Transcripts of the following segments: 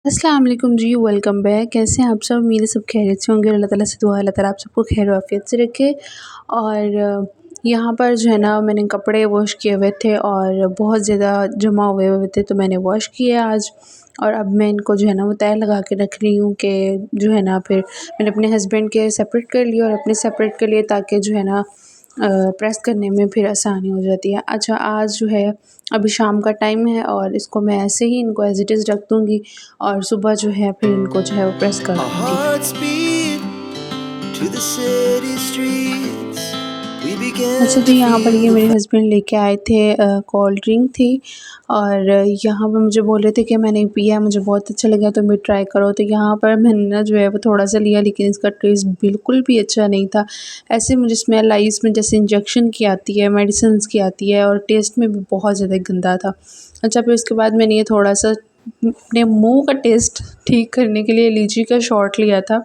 अस्सलाम वालेकुम जी, welcome back. कैसे हैं आप सब? मेरे सब खैरियत से होंगे और अल्लाह ताला से दुआ है अल्लाह ताला आप सबको खैर आफियत से रखे। और यहाँ पर जो है ना मैंने कपड़े वॉश किए हुए थे और बहुत ज़्यादा जमा हुए थे, तो मैंने वॉश किए आज। और अब मैं इनको जो है ना वो तय लगा के रख रही हूँ कि जो है ना फिर मैंने अपने हस्बैंड के सेपरेट कर लिए और अपने सेपरेट कर लिए, ताकि जो है ना प्रेस करने में फिर आसानी हो जाती है। अच्छा, आज जो है अभी शाम का टाइम है और इसको मैं ऐसे ही इनको एज़ इट इज़ रख दूँगी और सुबह जो है फिर इनको जो है वो प्रेस कर Our दूँगी। hearts beat to the city streets. We अच्छा began जी, to यहाँ पर ये feel the मेरे हस्बैंड लेके आए थे कोल्ड ड्रिंक थी। और यहाँ पर मुझे बोल रहे थे कि मैंने पिया, मुझे बहुत अच्छा लगा, तुम भी ट्राई करो। तो यहाँ पर मैंने ना जो है वो थोड़ा सा लिया, लेकिन इसका टेस्ट बिल्कुल भी अच्छा नहीं था। ऐसे मुझे स्मेल आई इसमें जैसे इंजेक्शन की आती है, मेडिसिन्स की आती है, और टेस्ट में भी बहुत ज़्यादा गंदा था। अच्छा, फिर उसके बाद मैंने ये थोड़ा सा अपने मुँह का टेस्ट ठीक करने के लिए लीची का शॉट लिया था।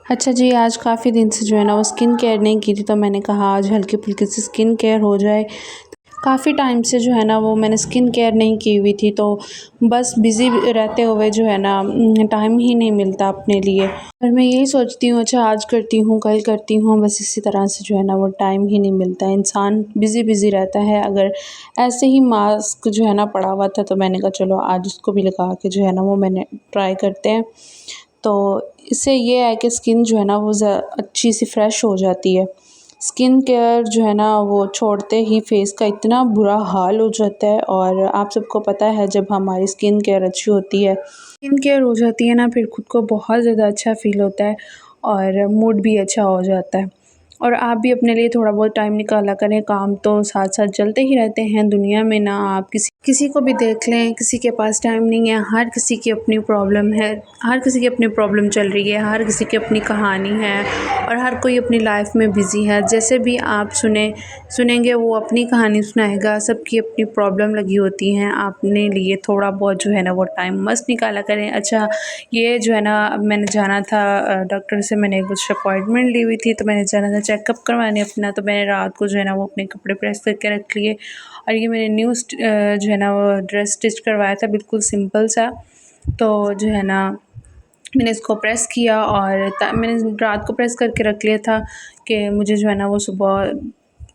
अच्छा जी, आज काफ़ी दिन से जो है ना वो स्किन केयर नहीं की थी, तो मैंने कहा आज हल्की-फुल्की सी स्किन केयर हो जाए। काफ़ी टाइम से जो है ना वो मैंने स्किन केयर नहीं की हुई थी, तो बस बिज़ी रहते हुए जो है ना टाइम ही नहीं मिलता अपने लिए। और मैं यही सोचती हूँ अच्छा आज करती हूँ, कल करती हूँ, बस इसी तरह से जो है ना वो टाइम ही नहीं मिलता। इंसान बिज़ी रहता है। अगर ऐसे ही मास्क जो है ना पड़ा हुआ था, तो मैंने कहा चलो आज उसको भी लगा के जो है ना वो मैंने ट्राई करते हैं। तो इससे ये है कि स्किन जो है ना वो अच्छी सी फ्रेश हो जाती है। स्किन केयर जो है ना वो छोड़ते ही फेस का इतना बुरा हाल हो जाता है। और आप सबको पता है जब हमारी स्किन केयर अच्छी होती है, स्किन केयर हो जाती है ना, फिर खुद को बहुत ज़्यादा अच्छा फ़ील होता है और मूड भी अच्छा हो जाता है। और आप भी अपने लिए थोड़ा बहुत टाइम निकाला करें। काम तो साथ-साथ चलते ही रहते हैं दुनिया में ना। आप किसी किसी को भी देख लें, किसी के पास टाइम नहीं है, हर किसी की अपनी प्रॉब्लम है, हर किसी की अपनी प्रॉब्लम चल रही है, हर किसी की अपनी कहानी है और हर कोई अपनी लाइफ में बिज़ी है। जैसे भी आप सुनेंगे वो अपनी कहानी सुनाएगा, सबकी अपनी प्रॉब्लम लगी होती हैं। अपने लिए थोड़ा बहुत जो है ना वो टाइम मस्त निकाला करें। अच्छा, ये जो है ना अब मैंने जाना था डॉक्टर से, मैंने कुछ अपॉइंटमेंट ली हुई थी, तो मैंने जाना था चेकअप करवाने अपना। तो मैंने रात को जो है ना वो अपने कपड़े प्रेस करके रख लिए। और ये मैंने जो है ना वो ड्रेस स्टिच करवाया था, बिल्कुल सिंपल सा। तो जो है ना मैंने इसको प्रेस किया और मैंने रात को प्रेस करके रख लिया था कि मुझे जो है ना वो सुबह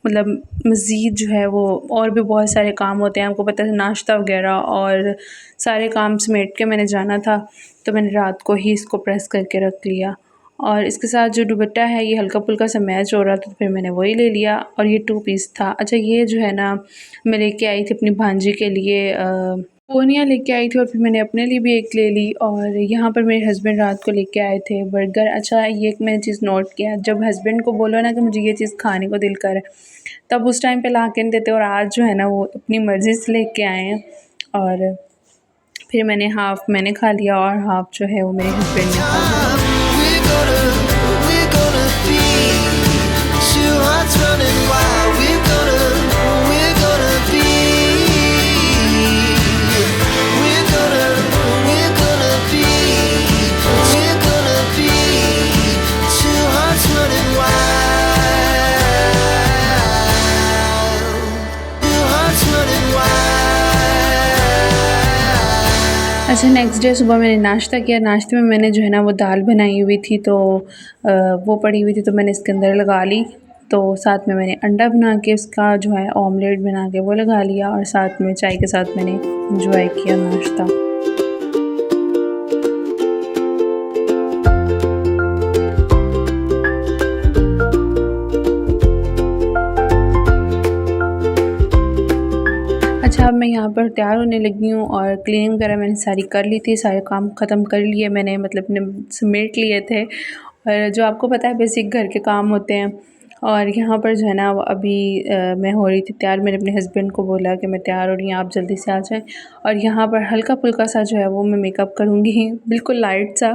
मतलब मज़ीद जो है वो और भी बहुत सारे काम होते हैं, आपको पता है, नाश्ता वगैरह और सारे काम समेट के मैंने जाना था। तो मैंने रात को ही इसको प्रेस करके रख लिया। और इसके साथ जो दुपट्टा है ये हल्का-फुल्का सा मैच हो रहा था, तो फिर मैंने वही ले लिया और ये 2 पीस था। अच्छा, ये जो है ना मैं लेके आई थी अपनी भांजी के लिए पोनिया लेके आई थी और फिर मैंने अपने लिए भी एक ले ली। और यहाँ पर मेरे हस्बैंड रात को लेके आए थे बर्गर। अच्छा, ये एक मैंने चीज़ नोट किया, जब हस्बैंड को बोलो ना कि मुझे ये चीज़ खाने को दिल कर है, तब उस टाइम पे ला के नहीं देते, और आज जो है ना वो अपनी मर्ज़ी से लेके आए हैं। और फिर मैंने हाफ़ मैंने खा लिया और हाफ़ जो है वो मेरे हस्बैंड ने खा लिया। time. We're gonna be two hearts running wild. We're gonna be. We're gonna be. We're gonna be two hearts running wild. Two hearts running wild. अच्छा, नेक्स्ट डे सुबह मैंने नाश्ता किया। नाश्ते में मैंने जो है ना वो दाल बनाई हुई थी, तो वो पड़ी हुई थी, तो मैंने इसके अंदर लगा ली। तो साथ में मैंने अंडा बना के उसका जो है ऑमलेट बना के वो लगा लिया और साथ में चाय के साथ मैंने एंजॉय किया नाश्ता। अच्छा, अब मैं यहाँ पर तैयार होने लगी हूँ और क्लीनिंग वगैरह मैंने सारी कर ली थी, सारे काम ख़त्म कर लिए मैंने, मतलब अपने समेट लिए थे। और जो आपको पता है बेसिक घर के काम होते हैं। और यहाँ पर जो है ना वो अभी मैं हो रही थी तैयार, मैंने अपने हस्बैंड को बोला कि मैं तैयार हो रही हूँ, आप जल्दी से आ जाएँ। और यहाँ पर हल्का-फुल्का सा जो है वो मैं मेकअप करूँगी, बिल्कुल लाइट सा।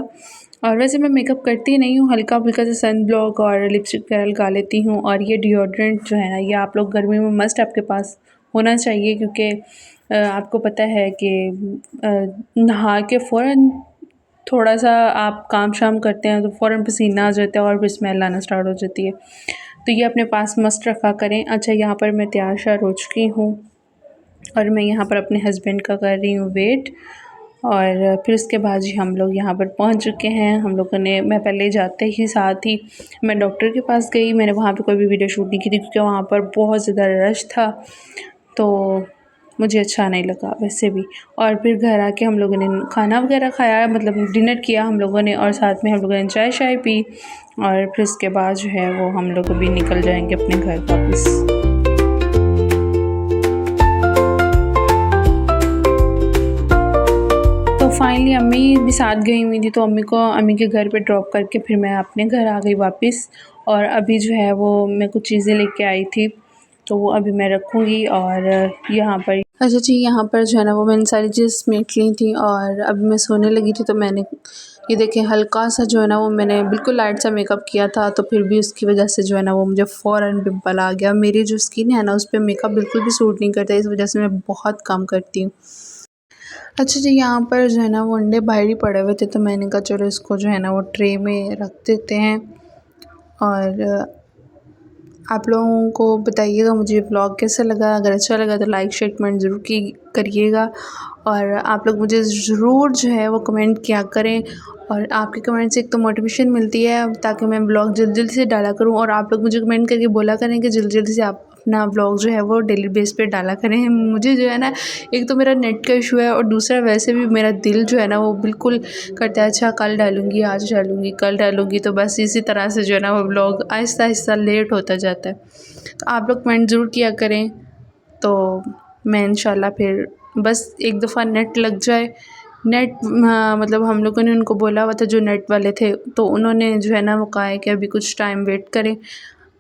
और वैसे मैं मेकअप करती नहीं हूँ, हल्का-फुल्का सा सन ब्लॉक और लिपस्टिक वगैरह लगा लेती हूँ। और ये डिओड्रेंट जो है ना ये आप लोग गर्मी में मस्ट आपके पास होना चाहिए, क्योंकि आपको पता है कि नहा के फ़ौरन थोड़ा-सा आप काम शाम करते हैं तो फ़ौरन पसीना आ जाता है और फिर स्मेल आना स्टार्ट हो जाती है। तो ये अपने पास मस्ट रखा करें। अच्छा, यहाँ पर मैं तैयार-श्यार हो चुकी हूँ और मैं यहाँ पर अपने हस्बैंड का कर रही हूँ वेट। और फिर उसके बाद जी हम लोग यहाँ पर पहुँच चुके हैं। हम लोगों ने मैं पहले जाते ही साथ ही मैं डॉक्टर के पास गई। मैंने वहाँ पे कोई भी वीडियो शूट नहीं की थी क्योंकि वहाँ पर बहुत ज़्यादा रश था, तो मुझे अच्छा नहीं लगा वैसे भी। और फिर घर आके हम लोगों ने खाना वगैरह खाया, मतलब डिनर किया हम लोगों ने, और साथ में हम लोगों ने चाय शाय पी। और फिर उसके बाद जो है वो हम लोग अभी निकल जाएंगे अपने घर वापस। तो फाइनली अम्मी भी साथ गई हुई थी, तो अम्मी के घर पे ड्रॉप करके फिर मैं अपने घर आ गई वापस। और अभी जो है वो मैं कुछ चीज़ें लेके आई थी, तो वो अभी मैं रखूँगी। और यहाँ पर अच्छा जी, यहाँ पर जो है ना वो मैंने सारी चीज़ समेट ली थी और अभी मैं सोने लगी थी, तो मैंने ये देखें हल्का सा जो है ना वो मैंने बिल्कुल लाइट सा मेकअप किया था, तो फिर भी उसकी वजह से जो है ना वो मुझे फ़ौरन पिंपल आ गया। मेरी जो स्किन है ना उस पर मेकअप बिल्कुल भी सूट नहीं करता, इस वजह से मैं बहुत कम करती हूँ। अच्छा जी, यहाँ पर जो है ना वो अंडे बाहर ही पड़े हुए थे, तो मैंने कहा चलो इसको जो है ना वो ट्रे में रख देते हैं। और आप लोगों को बताइएगा मुझे व्लॉग कैसा लगा। अगर अच्छा लगा तो लाइक शेयर कमेंट ज़रूर करिएगा। और आप लोग मुझे ज़रूर जो है वो कमेंट किया करें, और आपके कमेंट से एक तो मोटिवेशन मिलती है ताकि मैं व्लॉग जल्दी से डाला करूं। और आप लोग मुझे कमेंट करके बोला करें कि जल्दी से आप अपना व्लॉग जो है वो डेली बेस पे डाला करें। मुझे जो है ना, एक तो मेरा नेट का इशू है, और दूसरा वैसे भी मेरा दिल जो है ना वो बिल्कुल करता है अच्छा कल डालूँगी, आज डालूँगी, कल डालूँगी, तो बस इसी तरह से जो है ना वो व्लॉग आहिस्ता आहिस्ता लेट होता जाता है। तो आप लोग कमेंट ज़रूर किया करें, तो मैं इंशाल्लाह फिर बस एक दफ़ा नेट लग जाए। नेट मतलब हम लोगों ने उनको बोला हुआ था जो नेट वाले थे, तो उन्होंने जो है ना वो कहा है कि अभी कुछ टाइम वेट करें।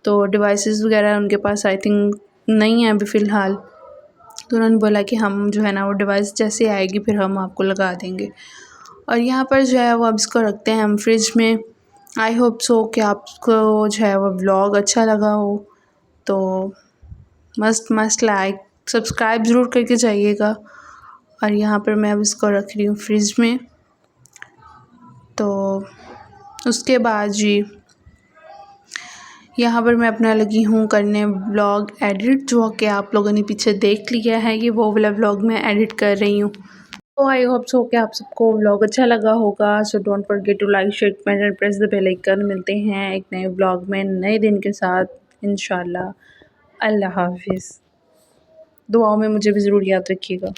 तो डिवाइसेस वगैरह उनके पास आई थिंक नहीं है अभी फ़िलहाल, तो उन्होंने बोला कि हम जो है ना वो डिवाइस जैसे आएगी फिर हम आपको लगा देंगे। और यहाँ पर जो है वो अब इसको रखते हैं हम फ्रिज में। आई होप सो कि आपको जो है वो व्लॉग अच्छा लगा हो, तो मस्ट लाइक सब्सक्राइब ज़रूर करके जाइएगा। और यहाँ पर मैं अब इसको रख रही हूँ फ्रिज में। तो उसके बाद जी यहाँ पर मैं अपना लगी हूँ करने व्लॉग एडिट, जो कि आप लोगों ने पीछे देख लिया है, ये वो वाला व्लॉग मैं एडिट कर रही हूँ। तो आई होप सो कि आप सबको व्लॉग अच्छा लगा होगा। So don't forget to like share comment and press the bell icon. मिलते हैं एक नए व्लॉग में नए दिन के साथ इंशाल्लाह। अल्लाह हाफिज़। दुआओं में मुझे भी ज़रूर याद रखिएगा।